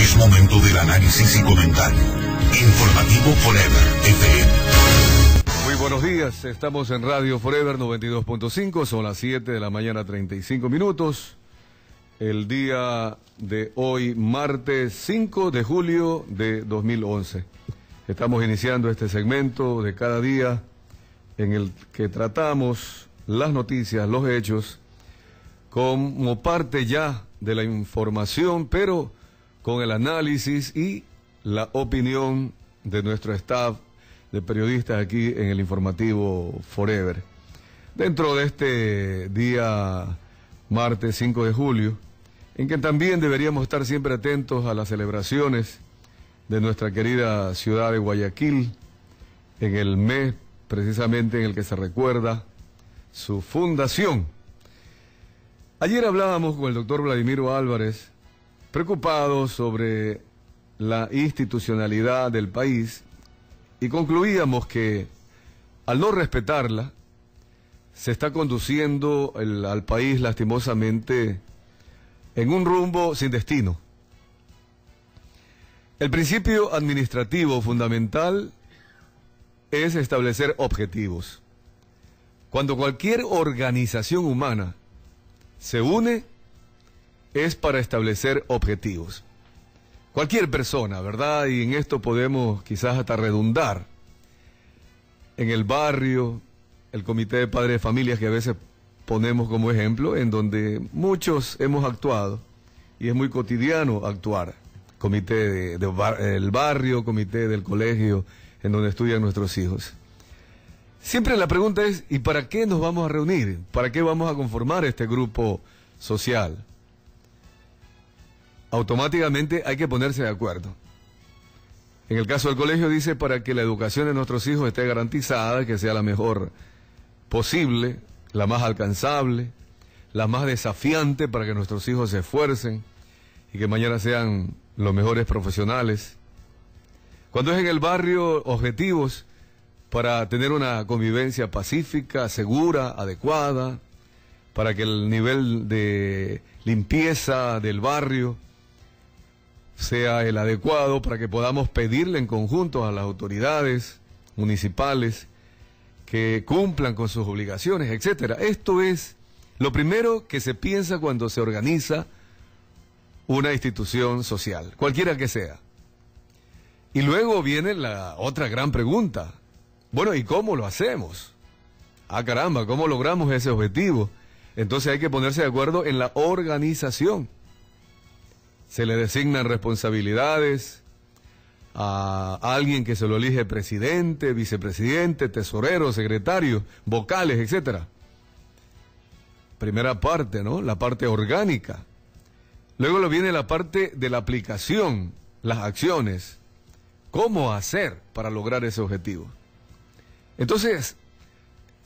Es momento del análisis y comentario. Informativo Forever FM. Muy buenos días, estamos en Radio Forever 92.5, son las 7 de la mañana 35 minutos. El día de hoy, martes 5 de julio de 2011. Estamos iniciando este segmento de cada día en el que tratamos las noticias, los hechos, como parte ya de la información, pero con el análisis y la opinión de nuestro staff de periodistas aquí en el informativo Forever. Dentro de este día martes 5 de julio, en que también deberíamos estar siempre atentos a las celebraciones de nuestra querida ciudad de Guayaquil, en el mes precisamente en el que se recuerda su fundación. Ayer hablábamos con el doctor Vladimiro Álvarez, preocupados sobre la institucionalidad del país, y concluíamos que al no respetarla, se está conduciendo al país lastimosamente en un rumbo sin destino. El principio administrativo fundamental es establecer objetivos. Cuando cualquier organización humana se une, es para establecer objetivos. Cualquier persona, ¿verdad? Y en esto podemos quizás hasta redundar. En el barrio, el comité de padres de familias que a veces ponemos como ejemplo, en donde muchos hemos actuado, y es muy cotidiano actuar. Comité del barrio, comité del colegio, en donde estudian nuestros hijos. Siempre la pregunta es, ¿y para qué nos vamos a reunir? ¿Para qué vamos a conformar este grupo social? Automáticamente hay que ponerse de acuerdo. En el caso del colegio dice para que la educación de nuestros hijos esté garantizada, que sea la mejor posible, la más alcanzable, la más desafiante para que nuestros hijos se esfuercen y que mañana sean los mejores profesionales. Cuando es en el barrio, objetivos para tener una convivencia pacífica, segura, adecuada, para que el nivel de limpieza del barrio sea el adecuado, para que podamos pedirle en conjunto a las autoridades municipales que cumplan con sus obligaciones, etcétera. Esto es lo primero que se piensa cuando se organiza una institución social, cualquiera que sea. Y luego viene la otra gran pregunta. Bueno, ¿y cómo lo hacemos? Ah, caramba, ¿cómo logramos ese objetivo? Entonces hay que ponerse de acuerdo en la organización. Se le designan responsabilidades a alguien que se lo elige presidente, vicepresidente, tesorero, secretario, vocales, etcétera. Primera parte, ¿no? La parte orgánica. Luego lo viene la parte de la aplicación, las acciones. ¿Cómo hacer para lograr ese objetivo? Entonces,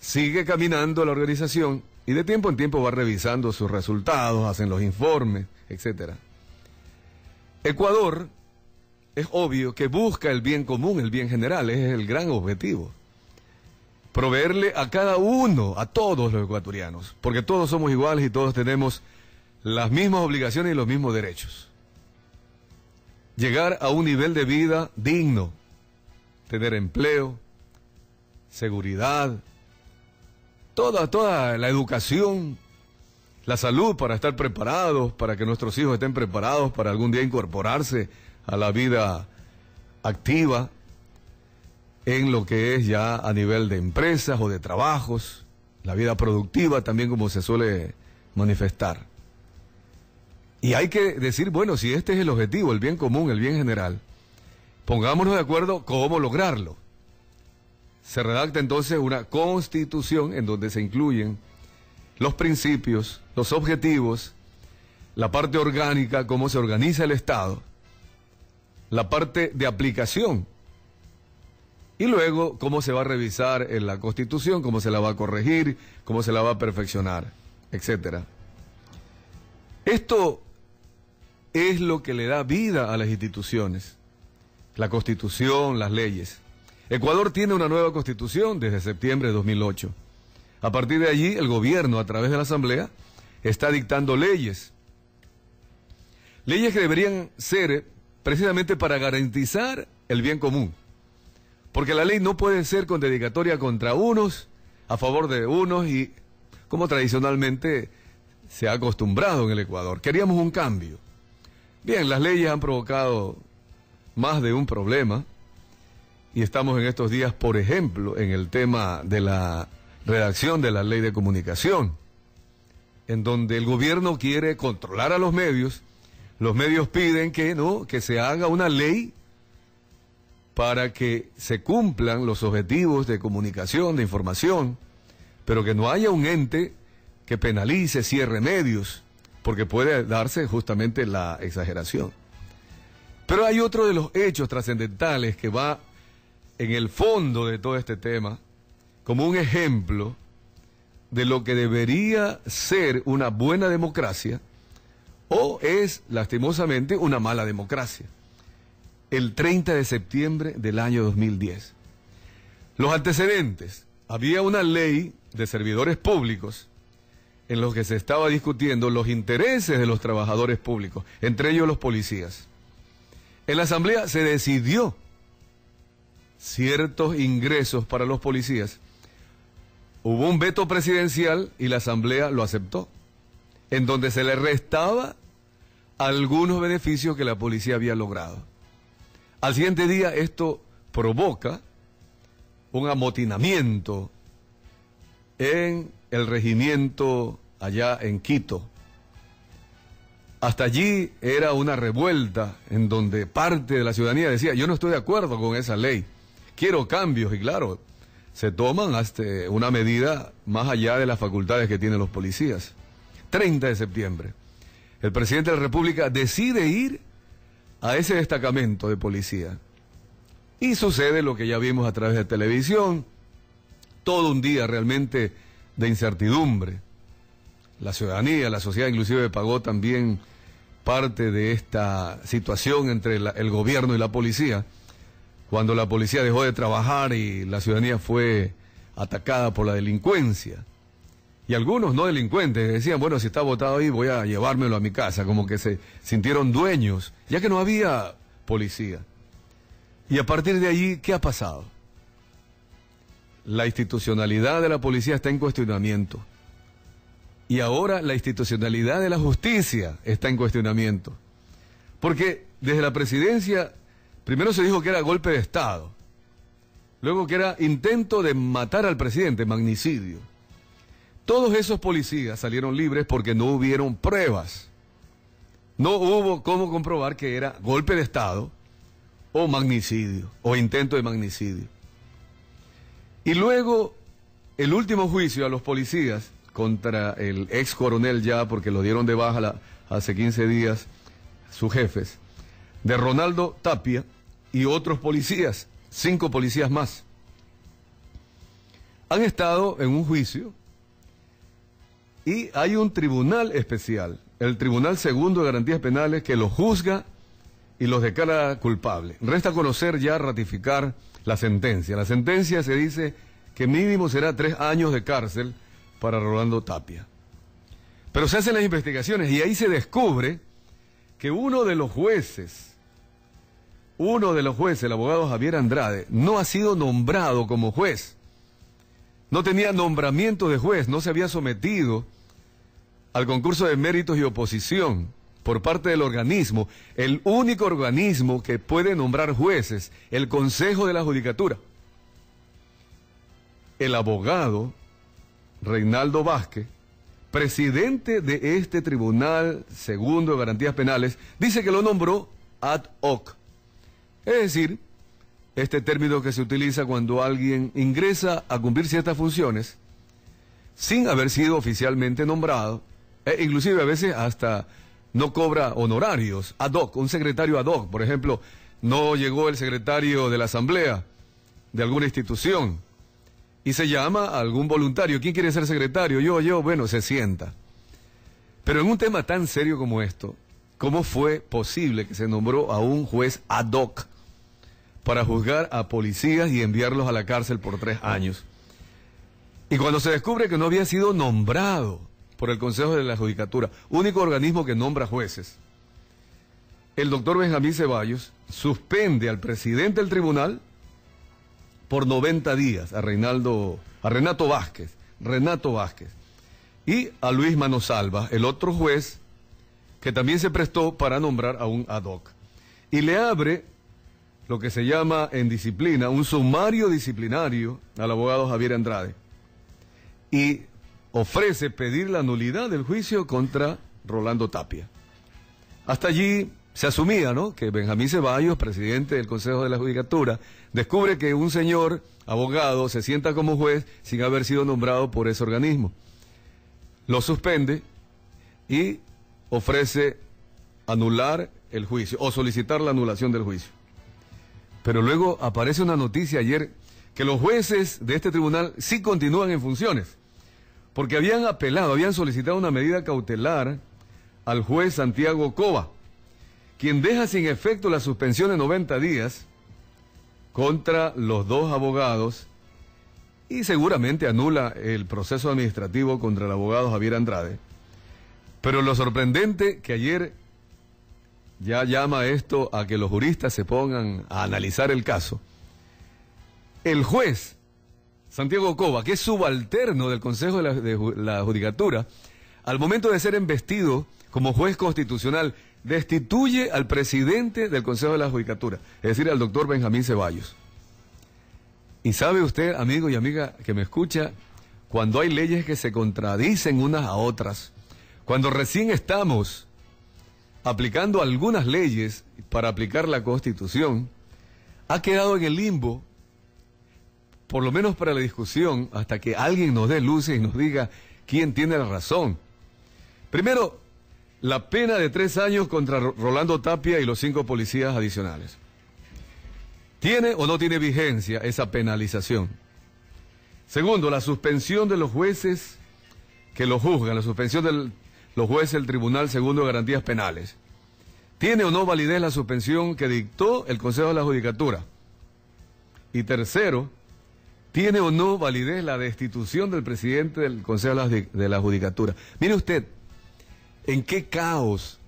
sigue caminando la organización y de tiempo en tiempo va revisando sus resultados, hacen los informes, etcétera. Ecuador, es obvio que busca el bien común, el bien general, ese es el gran objetivo. Proveerle a cada uno, a todos los ecuatorianos, porque todos somos iguales y todos tenemos las mismas obligaciones y los mismos derechos. Llegar a un nivel de vida digno, tener empleo, seguridad, toda la educación, la salud para estar preparados, para que nuestros hijos estén preparados para algún día incorporarse a la vida activa en lo que es ya a nivel de empresas o de trabajos, la vida productiva también como se suele manifestar. Y hay que decir, bueno, si este es el objetivo, el bien común, el bien general, pongámonos de acuerdo cómo lograrlo. Se redacta entonces una constitución en donde se incluyen los principios, los objetivos, la parte orgánica, cómo se organiza el Estado, la parte de aplicación, y luego cómo se va a revisar en la Constitución, cómo se la va a corregir, cómo se la va a perfeccionar, etcétera. Esto es lo que le da vida a las instituciones, la Constitución, las leyes. Ecuador tiene una nueva Constitución desde septiembre de 2008. A partir de allí, el gobierno, a través de la Asamblea, está dictando leyes. Leyes que deberían ser precisamente para garantizar el bien común. Porque la ley no puede ser con dedicatoria contra unos, a favor de unos, y como tradicionalmente se ha acostumbrado en el Ecuador. Queríamos un cambio. Bien, las leyes han provocado más de un problema, y estamos en estos días, por ejemplo, en el tema de la redacción de la ley de comunicación, en donde el gobierno quiere controlar a los medios piden que se haga una ley para que se cumplan los objetivos de comunicación, de información, pero que no haya un ente que penalice, cierre medios, porque puede darse justamente la exageración. Pero hay otro de los hechos trascendentales que va en el fondo de todo este tema, como un ejemplo de lo que debería ser una buena democracia, o es, lastimosamente, una mala democracia. El 30 de septiembre del año 2010. Los antecedentes. Había una ley de servidores públicos en los que se estaba discutiendo los intereses de los trabajadores públicos, entre ellos los policías. En la Asamblea se decidió ciertos ingresos para los policías. Hubo un veto presidencial y la Asamblea lo aceptó, en donde se le restaba algunos beneficios que la policía había logrado. Al siguiente día esto provoca un amotinamiento en el regimiento allá en Quito. Hasta allí era una revuelta en donde parte de la ciudadanía decía, yo no estoy de acuerdo con esa ley, quiero cambios, y claro, se toman hasta una medida más allá de las facultades que tienen los policías. 30 de septiembre. El presidente de la República decide ir a ese destacamento de policía. Y sucede lo que ya vimos a través de televisión, todo un día realmente de incertidumbre. La ciudadanía, la sociedad inclusive pagó también parte de esta situación entre el gobierno y la policía, cuando la policía dejó de trabajar y la ciudadanía fue atacada por la delincuencia. Y algunos no delincuentes decían, bueno, si está votado ahí voy a llevármelo a mi casa, como que se sintieron dueños, ya que no había policía. Y a partir de allí, ¿qué ha pasado? La institucionalidad de la policía está en cuestionamiento. Y ahora la institucionalidad de la justicia está en cuestionamiento. Porque desde la presidencia, primero se dijo que era golpe de Estado, luego que era intento de matar al presidente, magnicidio. Todos esos policías salieron libres porque no hubieron pruebas. No hubo cómo comprobar que era golpe de Estado o magnicidio o intento de magnicidio. Y luego el último juicio a los policías contra el ex coronel ya, porque lo dieron de baja hace 15 días sus jefes, de Ronaldo Tapia y otros policías, 5 policías más, han estado en un juicio. Y hay un tribunal especial, el Tribunal Segundo de Garantías Penales, que los juzga y los declara culpables. Resta conocer ya, ratificar la sentencia. La sentencia se dice que mínimo será 3 años de cárcel para Rolando Tapia. Pero se hacen las investigaciones y ahí se descubre que uno de los jueces, el abogado Javier Andrade, no ha sido nombrado como juez. No tenía nombramiento de juez, no se había sometido al concurso de méritos y oposición por parte del organismo, el único organismo que puede nombrar jueces, el Consejo de la Judicatura. El abogado Reinaldo Vázquez, presidente de este Tribunal Segundo de Garantías Penales, dice que lo nombró ad hoc. Es decir, este término que se utiliza cuando alguien ingresa a cumplir ciertas funciones sin haber sido oficialmente nombrado, e inclusive a veces hasta no cobra honorarios, ad hoc, un secretario ad hoc. Por ejemplo, no llegó el secretario de la Asamblea de alguna institución y se llama a algún voluntario. ¿Quién quiere ser secretario? Yo, bueno, se sienta. Pero en un tema tan serio como esto, ¿cómo fue posible que se nombró a un juez ad hoc para juzgar a policías y enviarlos a la cárcel por 3 años? Y cuando se descubre que no había sido nombrado por el Consejo de la Judicatura, único organismo que nombra jueces, el doctor Benjamín Ceballos suspende al presidente del tribunal por 90 días, a Renato Vázquez, y a Luis Manosalva, el otro juez que también se prestó para nombrar a un ad hoc. Y le abre lo que se llama en disciplina un sumario disciplinario al abogado Javier Andrade y ofrece pedir la nulidad del juicio contra Rolando Tapia. Hasta allí se asumía, ¿no?, que Benjamín Ceballos, presidente del Consejo de la Judicatura, descubre que un señor abogado se sienta como juez sin haber sido nombrado por ese organismo. Lo suspende y ofrece anular el juicio o solicitar la anulación del juicio. Pero luego aparece una noticia ayer que los jueces de este tribunal sí continúan en funciones, porque habían solicitado una medida cautelar al juez Santiago Cova, quien deja sin efecto la suspensión de 90 días contra los dos abogados y seguramente anula el proceso administrativo contra el abogado Javier Andrade. Pero lo sorprendente que ayer ya llama esto a que los juristas se pongan a analizar el caso. El juez Santiago Cova, que es subalterno del Consejo de la Judicatura, al momento de ser embestido como juez constitucional, destituye al presidente del Consejo de la Judicatura, es decir, al doctor Benjamín Ceballos. Y sabe usted, amigo y amiga que me escucha, cuando hay leyes que se contradicen unas a otras, cuando recién estamos aplicando algunas leyes para aplicar la Constitución, ha quedado en el limbo, por lo menos para la discusión, hasta que alguien nos dé luces y nos diga quién tiene la razón. Primero, la pena de 3 años contra Rolando Tapia y los 5 policías adicionales. ¿Tiene o no tiene vigencia esa penalización? Segundo, la suspensión de los jueces que lo juzgan, la suspensión de los jueces del Tribunal Segundo de Garantías Penales. ¿Tiene o no validez la suspensión que dictó el Consejo de la Judicatura? Y tercero, ¿tiene o no validez la destitución del presidente del Consejo de la Judicatura? Mire usted, ¿en qué caos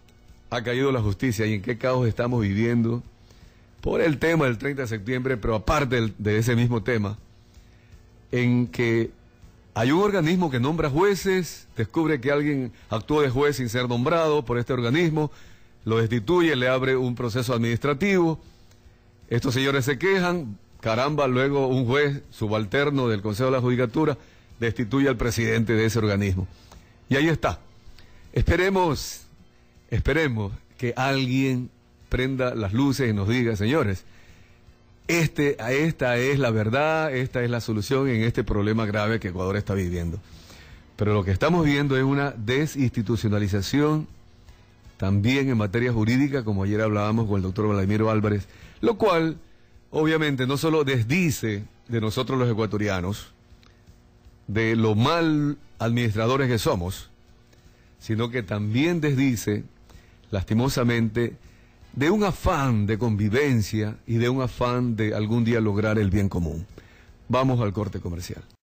ha caído la justicia y en qué caos estamos viviendo por el tema del 30 de septiembre, pero aparte de ese mismo tema, en que hay un organismo que nombra jueces, descubre que alguien actuó de juez sin ser nombrado por este organismo, lo destituye, le abre un proceso administrativo, estos señores se quejan, caramba, luego un juez subalterno del Consejo de la Judicatura destituye al presidente de ese organismo. Y ahí está. Esperemos que alguien prenda las luces y nos diga, señores, esta es la verdad, esta es la solución en este problema grave que Ecuador está viviendo. Pero lo que estamos viendo es una desinstitucionalización también en materia jurídica, como ayer hablábamos con el doctor Vladimiro Álvarez, lo cual obviamente no solo desdice de nosotros los ecuatorianos, de lo mal administradores que somos, sino que también desdice, lastimosamente, de un afán de convivencia y de un afán de algún día lograr el bien común. Vamos al corte comercial.